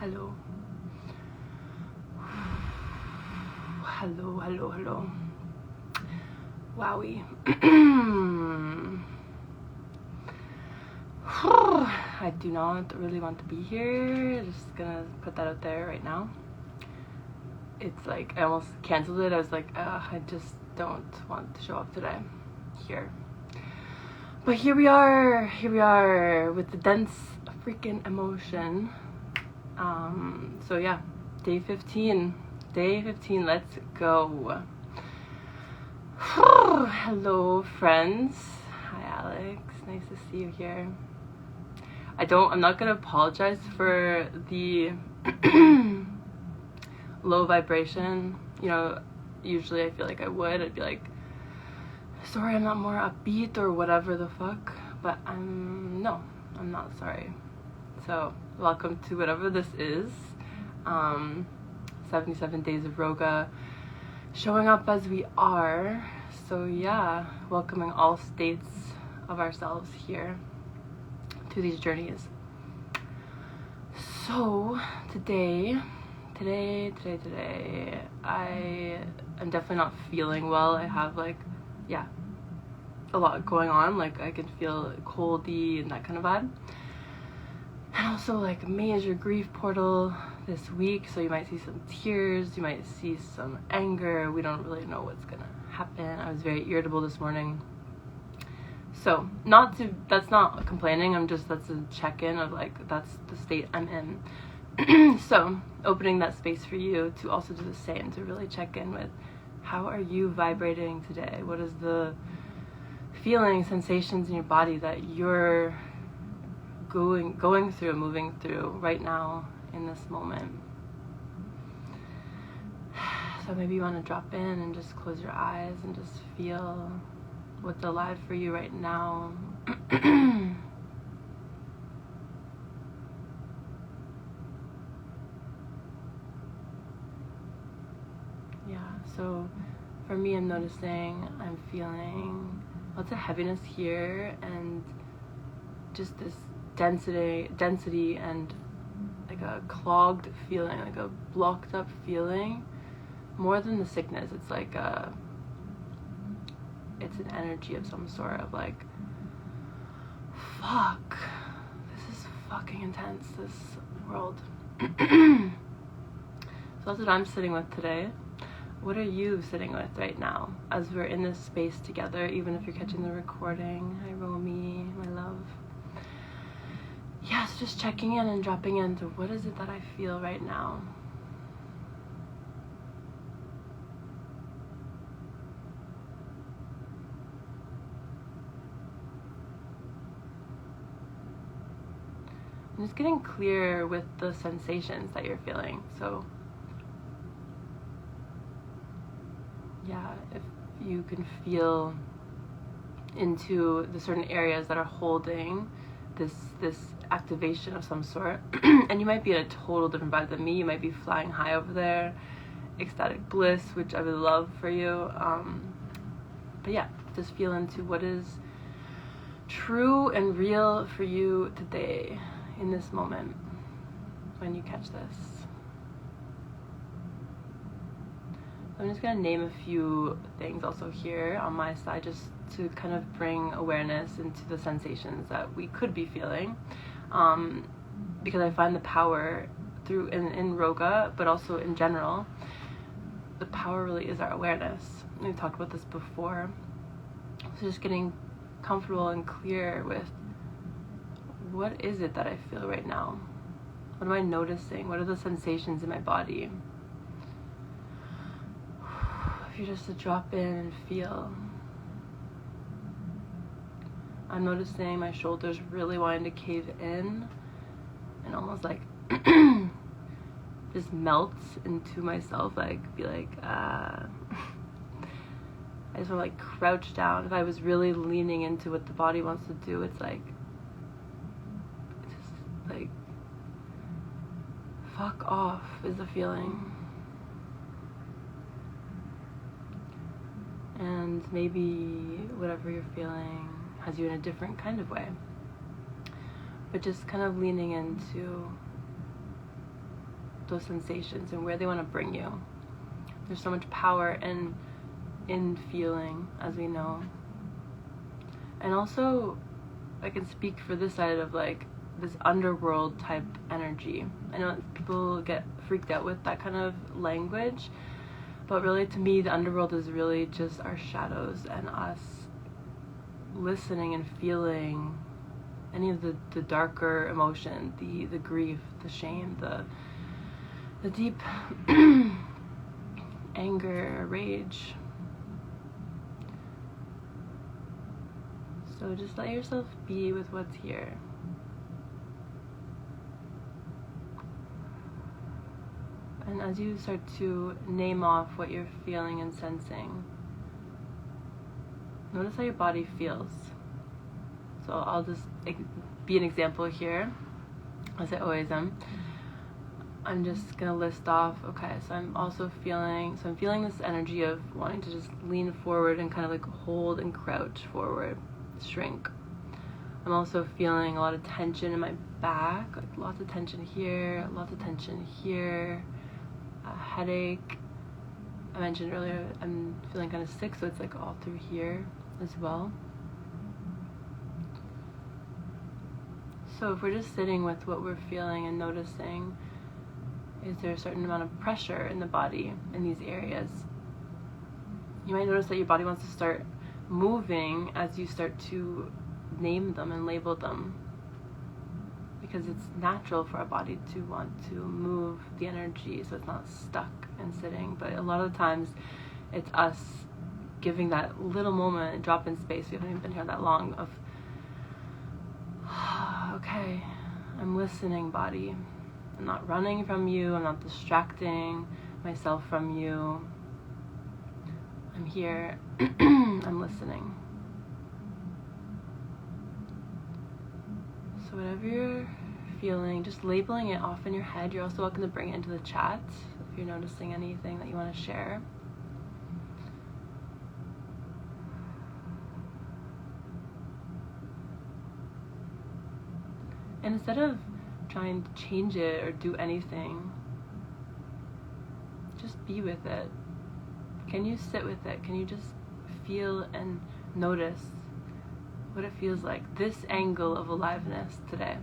Hello. Hello. Wowie. I do not really want to be here. Just gonna put that out there right now. It's like I almost canceled it. I was like, I just don't want to show up today here. But here we are with the dense freaking emotion. So yeah, day 15, let's go. Hello friends. Hi Alex, nice to see you here. I'm not gonna apologize for the low vibration. You know, usually I feel like I would. I'd be like, sorry I'm not more upbeat or whatever the fuck, but I'm not sorry. So welcome to whatever this is. 77 days of ROGA, showing up as we are. So yeah, welcoming all states of ourselves here to these journeys. So today I am definitely not feeling well. I have a lot going on. Like I can feel coldy and that kind of vibe. And also like major grief portal this week, so you might see some tears, you might see some anger. We don't really know what's gonna happen. I was very irritable this morning. So that's not complaining, that's a check-in of like, that's the state I'm in. So opening that space for you to also do the same, to really check in with how are you vibrating today? What is the feeling, sensations in your body that you're going through, moving through right now in this moment. So maybe you want to drop in and just close your eyes and just feel what's alive for you right now. Yeah, so for me, I'm noticing I'm feeling lots of heaviness here and just this density and like a clogged feeling, like a blocked up feeling. More than the sickness, it's like it's an energy of some sort of like, fuck, this is fucking intense, this world. So that's what I'm sitting with today. What are you sitting with right now as we're in this space together, even if you're catching the recording? Hi Romy, my love. Yeah, so just checking in and dropping into what is it that I feel right now. I'm just getting clear with the sensations that you're feeling. So yeah, if you can feel into the certain areas that are holding this activation of some sort, and you might be in a total different vibe than me. You might be flying high over there, ecstatic bliss, which I would love for you. But yeah, just feel into what is true and real for you today in this moment when you catch this. I'm just gonna name a few things also here on my side, just to kind of bring awareness into the sensations that we could be feeling, because I find the power through in ROGA, but also in general, the power really is our awareness. We've talked about this before. So just getting comfortable and clear with what is it that I feel right now? What am I noticing? What are the sensations in my body? If you just to drop in and feel. I'm noticing my shoulders really wanting to cave in and almost like just melt into myself, like be like, I just want to like crouch down. If I was really leaning into what the body wants to do, it's just like, fuck off is the feeling. And maybe whatever you're feeling has you in a different kind of way. But just kind of leaning into those sensations and where they want to bring you. There's so much power in feeling, as we know. And also, I can speak for this side of like this underworld type energy. I know people get freaked out with that kind of language, but really to me the underworld is really just our shadows and us listening and feeling any of the darker emotion, the grief, the shame, the deep anger, rage. So just let yourself be with what's here. And as you start to name off what you're feeling and sensing, notice how your body feels. So I'll just be an example here, as I always am. I'm just gonna list off, okay, so I'm feeling this energy of wanting to just lean forward and kind of like hold and crouch forward, shrink. I'm also feeling a lot of tension in my back, like lots of tension here, lots of tension here, a headache. I mentioned earlier I'm feeling kind of sick, so it's like all through here as well. So if we're just sitting with what we're feeling and noticing, is there a certain amount of pressure in the body in these areas? You might notice that your body wants to start moving as you start to name them and label them, because it's natural for our body to want to move the energy so it's not stuck and sitting. But a lot of the times it's us giving that little moment, drop in space, we haven't even been here that long, of okay, I'm listening, body. I'm not running from you, I'm not distracting myself from you. I'm here, I'm listening. So whatever you're feeling, just labeling it off in your head. You're also welcome to bring it into the chat if you're noticing anything that you want to share. And instead of trying to change it or do anything, just be with it. Can you sit with it? Can you just feel and notice what it feels like, this angle of aliveness today?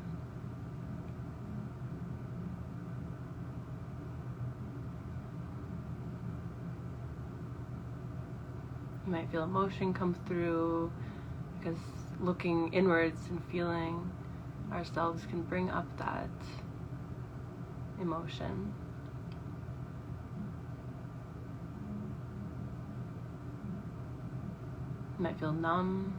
You might feel emotion come through, because looking inwards and feeling ourselves can bring up that emotion. You might feel numb.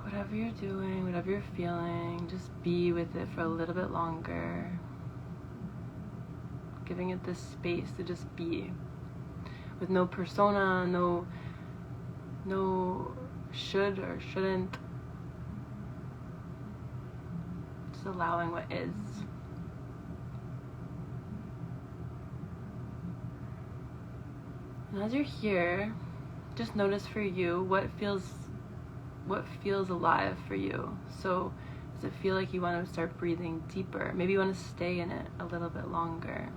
Whatever you're doing, whatever you're feeling, just be with it for a little bit longer. Giving it this space to just be. With no persona, no should or shouldn't. Just allowing what is. And as you're here, just notice for you what feels alive for you. So does it feel like you want to start breathing deeper? Maybe you want to stay in it a little bit longer.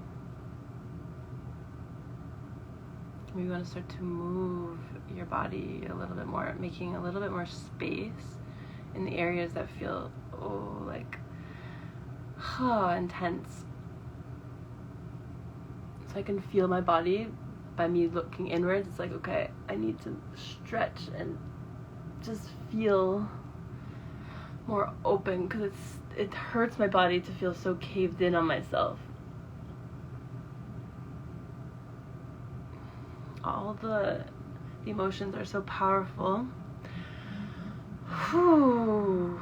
Maybe you want to start to move your body a little bit more, making a little bit more space in the areas that feel intense. So I can feel my body by me looking inwards. It's like, okay, I need to stretch and just feel more open, because it hurts my body to feel so caved in on myself. All the emotions are so powerful. Whew.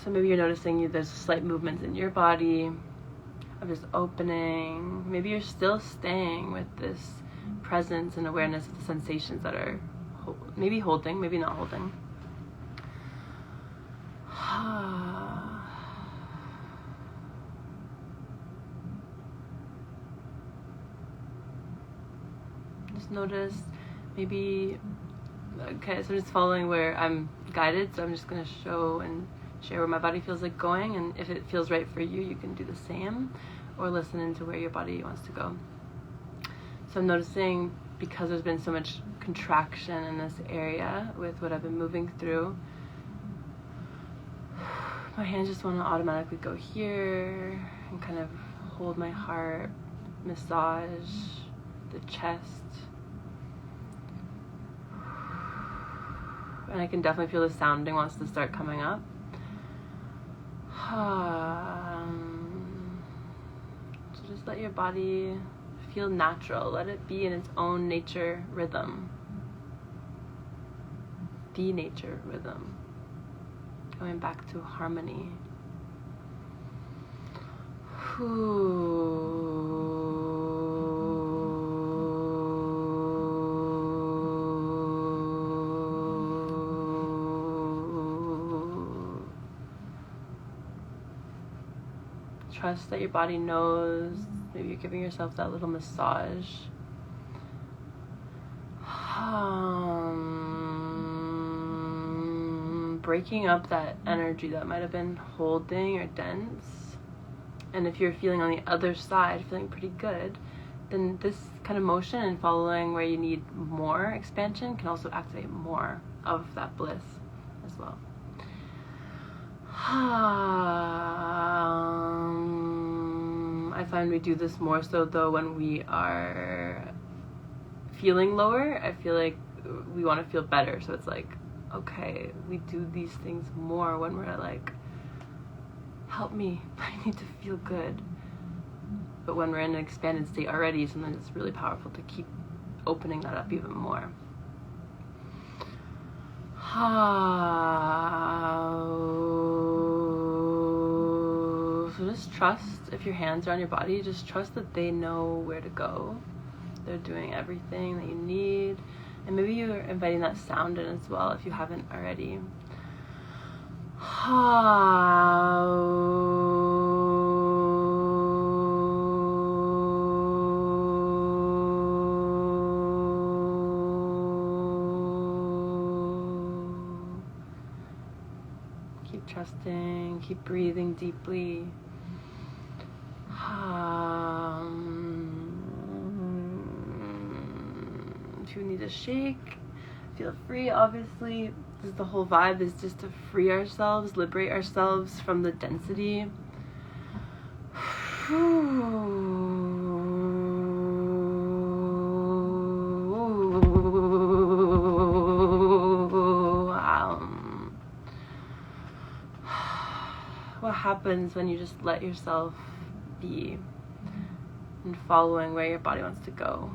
So maybe you're noticing there's slight movements in your body of just opening. Maybe you're still staying with this presence and awareness of the sensations that are maybe holding, maybe not holding. Just notice, maybe, okay, so I'm just following where I'm guided, so I'm just going to show and share where my body feels like going, and if it feels right for you, you can do the same, or listen into where your body wants to go. So I'm noticing, because there's been so much contraction in this area with what I've been moving through, my hands just want to automatically go here and kind of hold my heart, massage the chest. And I can definitely feel the sounding wants to start coming up. So just let your body feel natural. Let it be in its own nature rhythm. The nature rhythm. Going back to harmony. Trust that your body knows. Maybe you're giving yourself that little massage. Breaking up that energy that might have been holding or dense. And if you're feeling on the other side, feeling pretty good, then this kind of motion and following where you need more expansion can also activate more of that bliss as well. I find we do this more so though when we are feeling lower. I feel like we want to feel better, so it's like, okay, we do these things more when we're like, help me, I need to feel good. But when we're in an expanded state already, sometimes it's really powerful to keep opening that up even more. So just trust, if your hands are on your body, just trust that they know where to go. They're doing everything that you need. And maybe you're inviting that sound in as well if you haven't already. Keep trusting, keep breathing deeply. If you need a shake, feel free. Obviously, this is the whole vibe, is just to free ourselves, liberate ourselves from the density. What happens when you just let yourself be and following where your body wants to go?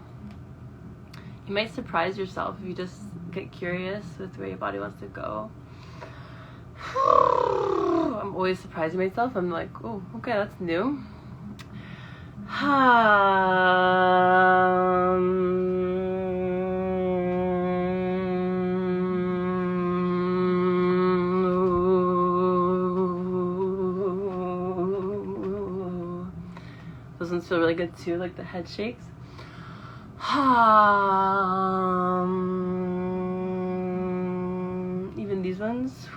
You might surprise yourself if you just get curious with where your body wants to go. I'm always surprising myself. I'm like, oh, okay, that's new. Those ones feel really good too, like the head shakes. Even these ones.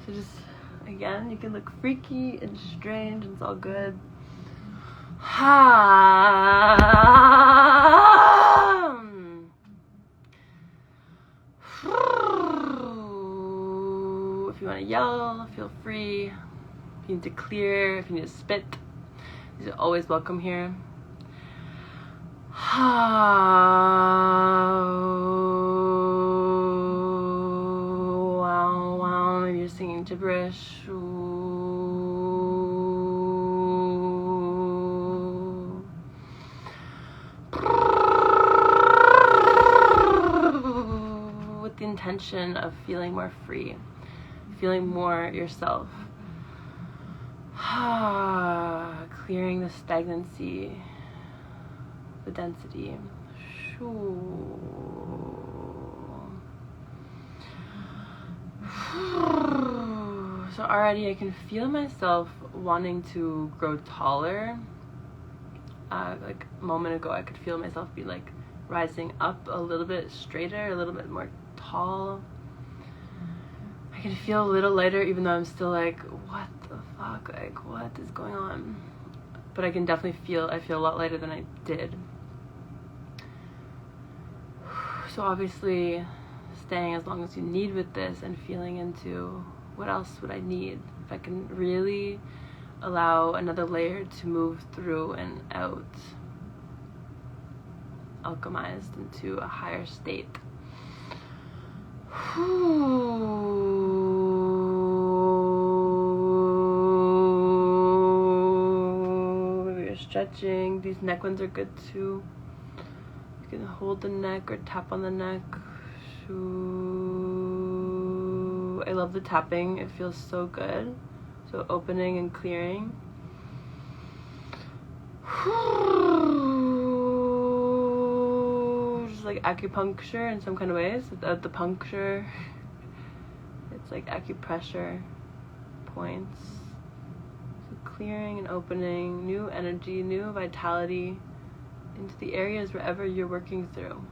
So just, again, you can look freaky and strange, and it's all good. If you want to yell, feel free. If you need to clear, if you need to spit, these are always welcome here. Wow, maybe you're singing gibberish. With the intention of feeling more free, feeling more yourself. Clearing the stagnancy, the density. So already I can feel myself wanting to grow taller. Like a moment ago I could feel myself be like rising up a little bit straighter, a little bit more tall. I can feel a little lighter, even though I'm still like, what the fuck, like what is going on? But I can definitely feel, I feel a lot lighter than I did. So obviously staying as long as you need with this and feeling into what else would I need if I can really allow another layer to move through and out, alchemized into a higher state. Maybe you're stretching. These neck ones are good too. You can hold the neck or tap on the neck. I love the tapping. It feels so good. So opening and clearing. Just like acupuncture in some kind of ways. Without the puncture, it's like acupressure points. So clearing and opening, new energy, new vitality into the areas wherever you're working through.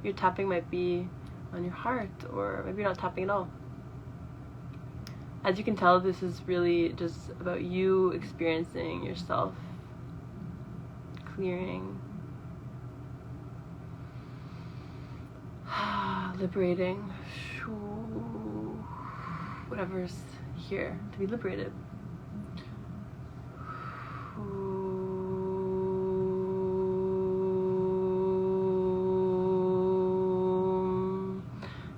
Your tapping might be on your heart, or maybe you're not tapping at all. As you can tell, this is really just about you experiencing yourself, clearing, liberating, whatever's here to be liberated.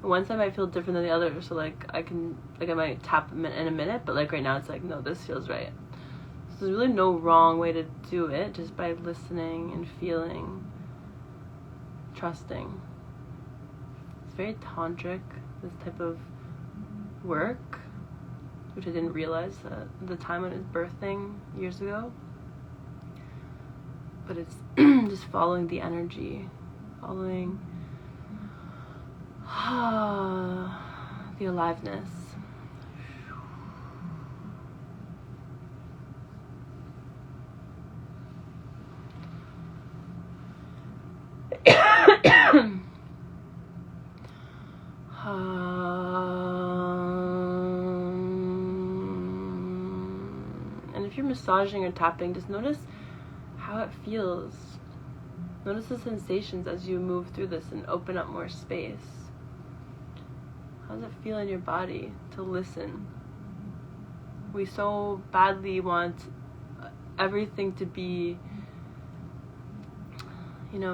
One side might feel different than the other, so like I might tap in a minute, but like right now it's like, no, this feels right. So there's really no wrong way to do it, just by listening and feeling, trusting. It's very tantric, this type of work, which I didn't realize at the time when it was birthing years ago. But it's just following the energy, following the aliveness. And if you're massaging or tapping, just notice how it feels. Notice the sensations as you move through this and open up more space. How does it feel in your body to listen? We so badly want everything to be,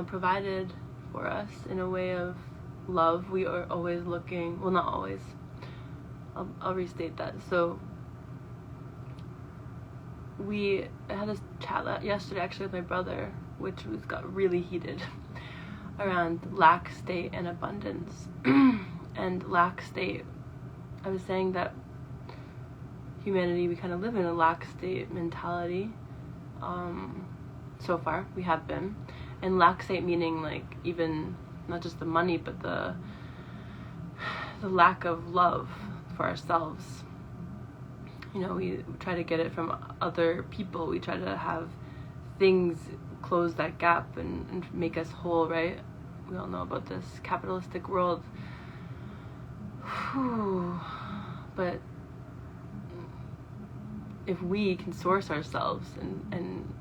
provided for us in a way of love. We are always looking, well, not always. I'll restate that. So I had this chat yesterday actually with my brother, which got really heated around lack, state, and abundance. And lack state, I was saying that humanity, we kind of live in a lack state mentality. So far, we have been. And lack state meaning like even not just the money, but the lack of love for ourselves. We try to get it from other people. We try to have things close that gap and make us whole, right? We all know about this capitalistic world. But if we can source ourselves and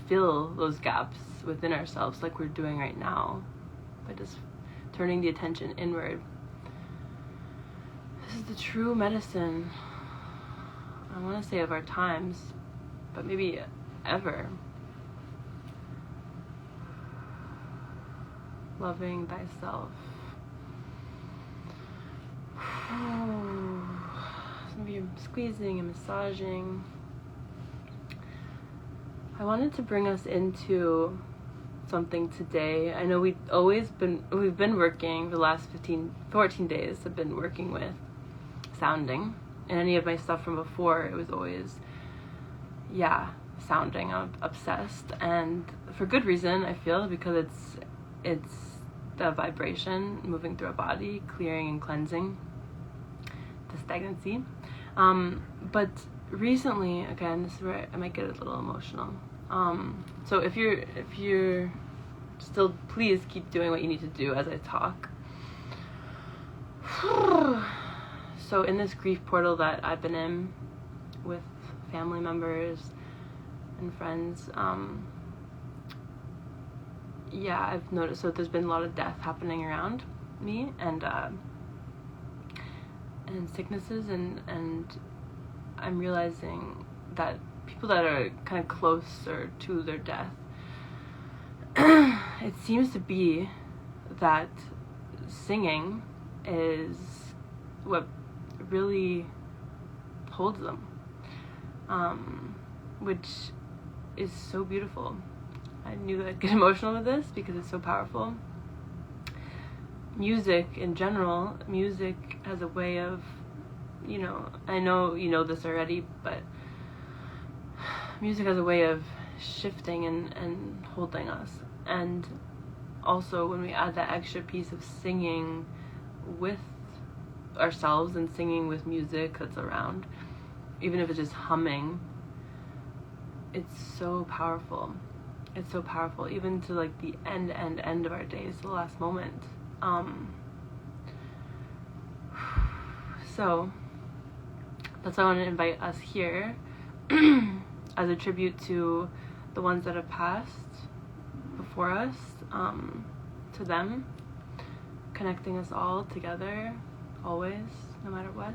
fill those gaps within ourselves like we're doing right now, by just turning the attention inward, this is the true medicine, I want to say, of our times, but maybe ever. Loving thyself. Maybe you're squeezing and massaging. I wanted to bring us into something today. I know we've been working the last 14 days. I've been working with sounding, and any of my stuff from before, it was always, sounding. I'm obsessed, and for good reason, I feel, because it's the vibration moving through our body, clearing and cleansing the stagnancy. But recently, again, this is where I might get a little emotional. So if you're still, please keep doing what you need to do as I talk. So in this grief portal that I've been in with family members and friends, yeah, I've noticed that there's been a lot of death happening around me, and sicknesses, and I'm realizing that people that are kind of closer to their death, it seems to be that singing is what really holds them, which is so beautiful. I knew I'd get emotional with this because it's so powerful. Music in general, music has a way of, I know you know this already, but music has a way of shifting and holding us. And also when we add that extra piece of singing with ourselves and singing with music that's around, even if it's just humming, it's so powerful. It's so powerful, even to like the end of our days, the last moment. So that's why I want to invite us here as a tribute to the ones that have passed before us, to them, connecting us all together, always, no matter what.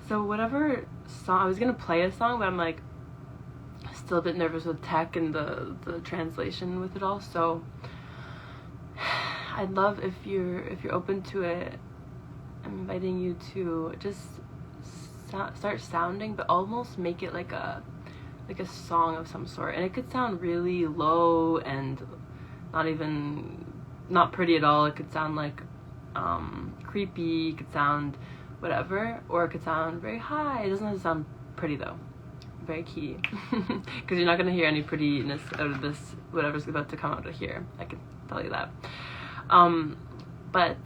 So whatever song, I was gonna play a song, but I'm like still a bit nervous with tech and the translation with it all. So I'd love if you're open to it. I'm inviting you to just start sounding, but almost make it like a song of some sort. And it could sound really low and not pretty at all. It could sound like creepy. It could sound whatever, or it could sound very high. It doesn't have to sound pretty though. Very key, because you're not going to hear any prettiness out of this, whatever's about to come out of here. I can tell you that. But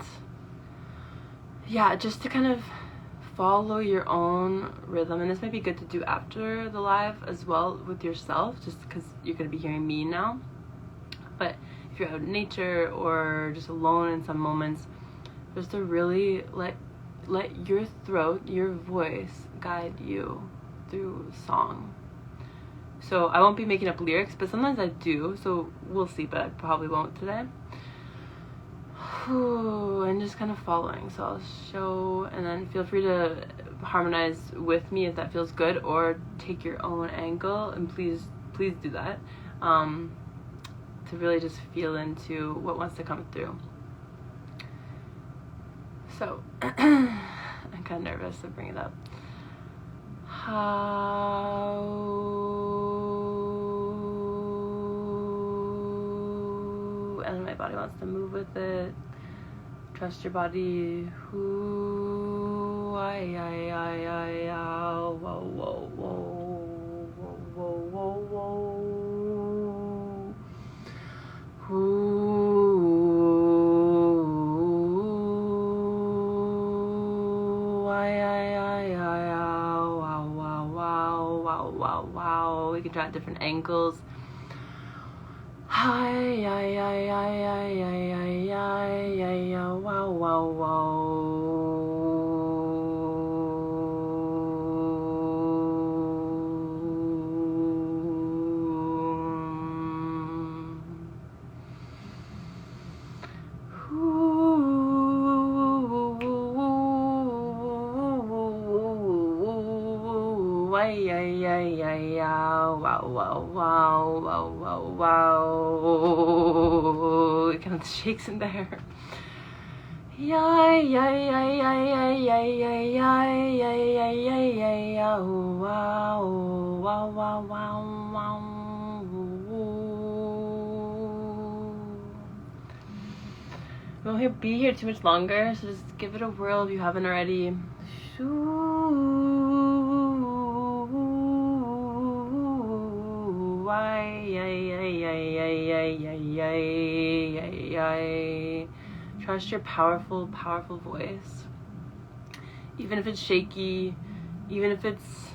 yeah, just to kind of follow your own rhythm, and this might be good to do after the live as well with yourself, just because you're going to be hearing me now. But if you're out in nature or just alone in some moments, just to really let your throat, your voice guide you through song. So I won't be making up lyrics, but sometimes I do, so we'll see, but I probably won't today. And just kind of following. So I'll show, and then feel free to harmonize with me if that feels good, or take your own angle, and please do that, to really just feel into what wants to come through. So I'm kind of nervous to bring it up. How, and my body wants to move with it. Trust your body. Who, whoa, whoa, whoa, whoa, whoa, whoa, whoa. Who. Wow, we can try at different angles. Wow, wow, wow. Wow. It kind of shakes in there. Wow. We won't be here too much longer, so just give it a whirl if you haven't already. Trust your powerful voice. Even if it's shaky, even if it's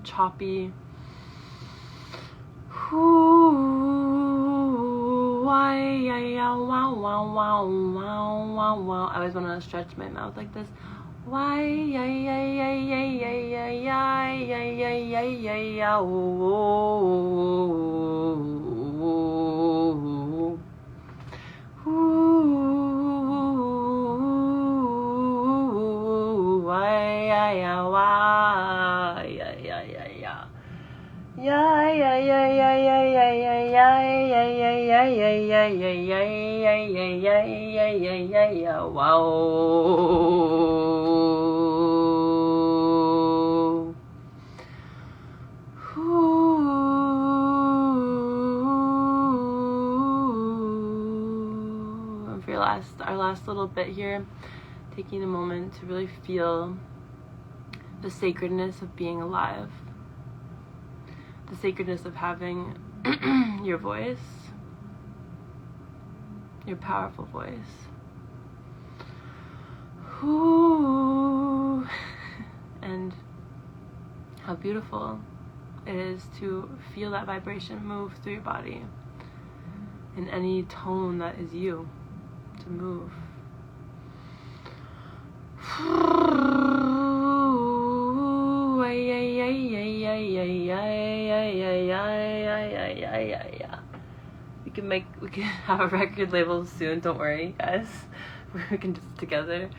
choppy. Why, yeah, yeah, wow, wow, wow, wow, wow, wow. I always want to stretch my mouth like this. Why, yeah, yeah, yeah, yeah, yeah, yeah, yeah, yeah, yeah, yeah, yeah, yeah, ooh, ooh, why, yeah, yeah, why, yeah, yeah, yeah, yeah. Yeah, yeah, yeah, yeah, yeah, yeah, yeah, yeah, yeah, yeah, yeah, yeah, yeah, yeah, yeah, yeah, yeah, yeah, yeah, yeah, wow. And for our last little bit here, taking a moment to really feel the sacredness of being alive. The sacredness of having your voice, your powerful voice. Ooh. And how beautiful it is to feel that vibration move through your body in any tone that is you, to move. We can have a record label soon, don't worry guys. We can do it together.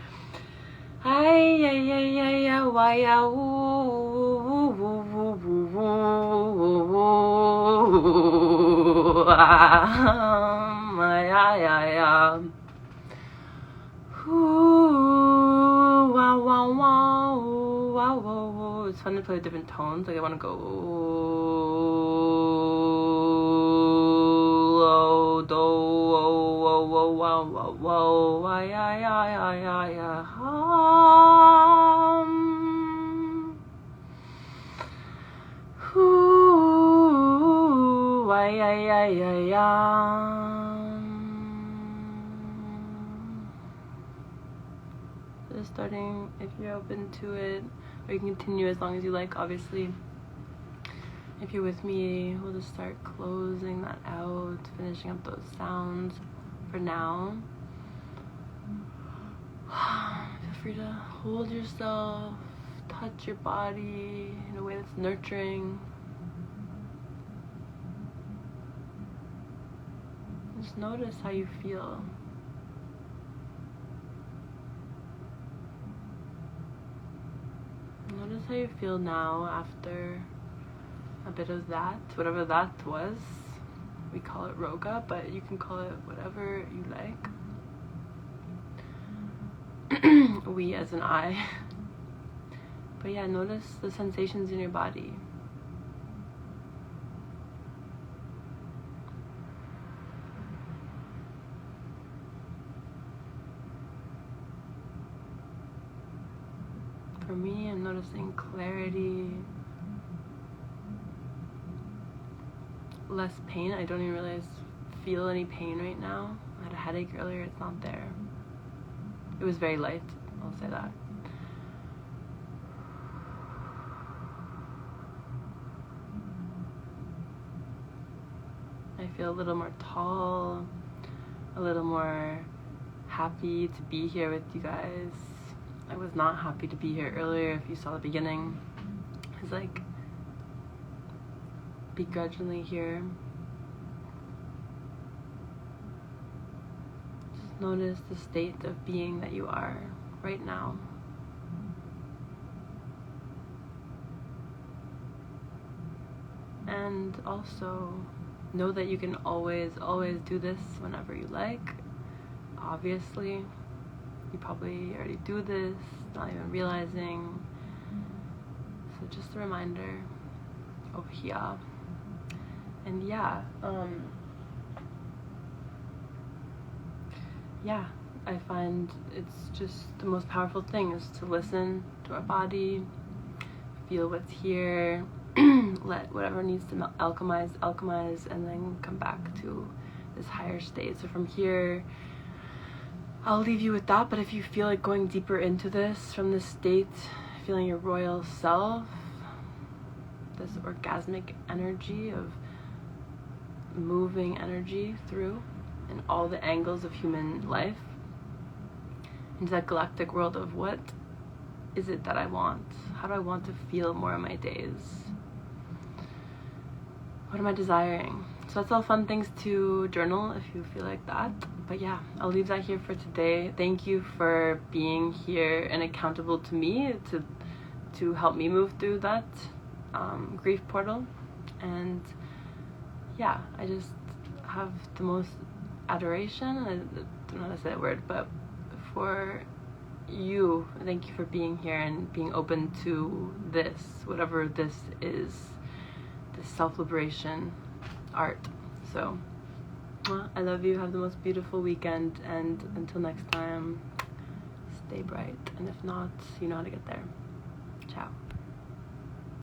It's fun to play with different tones. Like I want to go low, do, whoa, whoa, whoa, whoa, whoa, yeah. Ooh, yeah. Just starting, if you're open to it, or you can continue as long as you like, obviously. If you're with me, we'll just start closing that out, finishing up those sounds for now. Feel free to hold yourself, touch your body in a way that's nurturing. Just notice how you feel. Notice how you feel now after a bit of that, whatever that was. We call it ROGA, but you can call it whatever you like. We as an I. But yeah, notice the sensations in your body. For me, I'm noticing clarity, less pain. I don't even feel any pain right now. I had a headache earlier, it's not there. It was very light, I'll say that. I feel a little more tall, a little more happy to be here with you guys. I was not happy to be here earlier. If you saw the beginning, I was like begrudgingly here. Just notice the state of being that you are right now. And also know that you can always do this whenever you like. Obviously, you probably already do this, not even realizing. So just a reminder over here. And yeah, I find it's just the most powerful thing is to listen to our body, feel what's here, let whatever needs to alchemize, and then come back to this higher state. So from here, I'll leave you with that, but if you feel like going deeper into this, from this state, feeling your royal self, this orgasmic energy of moving energy through, in all the angles of human life, into that galactic world of what is it that I want? How do I want to feel more of my days? What am I desiring? So that's all fun things to journal if you feel like that. But yeah, I'll leave that here for today. Thank you for being here and accountable to me to help me move through that grief portal. And yeah, I just have the most adoration, I don't know how to say that word, but for you. Thank you for being here and being open to this, whatever this is, this self-liberation art. So I love you. Have the most beautiful weekend, and until next time, stay bright, and if not, you know how to get there. Ciao.